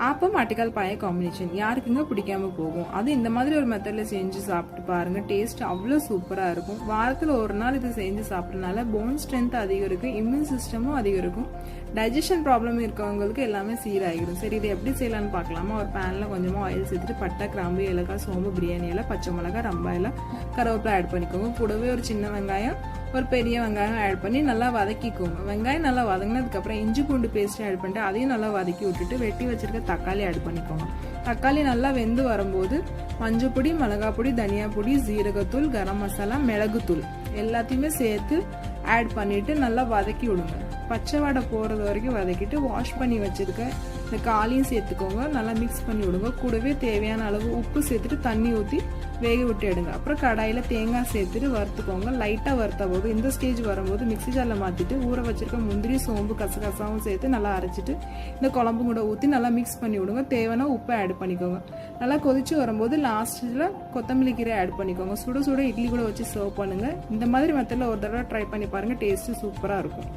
ஆப்பம் ஆட்டுக்கால் பாய காம்பினேஷன் யாருக்குங்க பிடிக்காம போகும். அது இந்த மாதிரி ஒரு மெத்தட்ல செஞ்சு சாப்பிட்டு பாருங்க. டேஸ்ட் அவ்வளோ சூப்பரா இருக்கும். வாரத்தில் ஒரு நாள் இது செஞ்சு சாப்பிட்டனால போன் ஸ்ட்ரென்த் அதிகம் இருக்கு, இம்யூன் சிஸ்டமும் அதிகம் இருக்கும், டைஜஷன் ப்ராப்ளம் இருக்கவங்களுக்கு எல்லாமே சீராகிடும். சரி, இது எப்படி செய்யலாம்னு பார்க்கலாமா? ஒரு பேன்ல கொஞ்சமா ஆயில் சேர்த்துட்டு பட்டை, கிராம்பு, ஏலக்காய், சோம்பு, பிரியாணி இலை, பச்சை மிளகாய், ரம்பா இலை, கருவேப்பிலை ஆட் பண்ணிக்கோங்க. கூடவே ஒரு சின்ன வெங்காயம், ஒரு பெரிய வெங்காயம் ஆட் பண்ணி நல்லா வதக்கிக்கோங்க. வெங்காயம் நல்லா வதங்கினதுக்கு அப்புறம் இஞ்சி பூண்டு பேஸ்ட் ஆட் பண்ணிட்டு அதையும் நல்லா வதக்கி விட்டுட்டு வெட்டி வச்சிருக்க தக்காளி ஆட் பண்ணிக்கோங்க. தக்காளி நல்லா வெந்து வரும்போது மஞ்சள் பொடி, மிளகாய் பொடி, தனியா பொடி, ஜீரகத்தூள், கரம் மசாலா, மிளகுத்தூள் எல்லாத்தையுமே சேர்த்து ஆட் பண்ணிட்டு நல்லா வதக்கி விடுங்க. பச்சை வடை போறது வரைக்கும் வதக்கிட்டு வாஷ் பண்ணி வச்சிருக்க இந்த காலையும் சேர்த்துக்கோங்க. நல்லா மிக்ஸ் பண்ணி விடுங்க. கூடவே தேவையான அளவு உப்பு சேர்த்துட்டு தண்ணி ஊற்றி வேக விட்டு எடுங்க. அப்புறம் கடாயில தேங்காய் சேர்த்துட்டு வறுத்துக்கோங்க. லைட்டா வறுத்த போது இந்த ஸ்டேஜ் வரும்போது மிக்ஸி ஜாரில் மாத்திட்டு ஊற வச்சிருக்க முந்திரி, சோம்பு, கசகசாவும் சேர்த்து நல்லா அரைச்சிட்டு இந்த குழம்பு கூட ஊற்றி நல்லா மிக்ஸ் பண்ணி விடுங்க. தேவையான உப்பை ஆட் பண்ணிக்கோங்க. நல்லா கொதிச்சு வரும்போது லாஸ்ட்ல கொத்தமல்லி கீரை ஆட் பண்ணிக்கோங்க. சுட சுட இட்லி கூட வச்சு சர்வ் பண்ணுங்க. இந்த மாதிரி மெத்தட்ல ஒரு தடவை ட்ரை பண்ணி பாருங்க. டேஸ்ட் சூப்பரா இருக்கும்.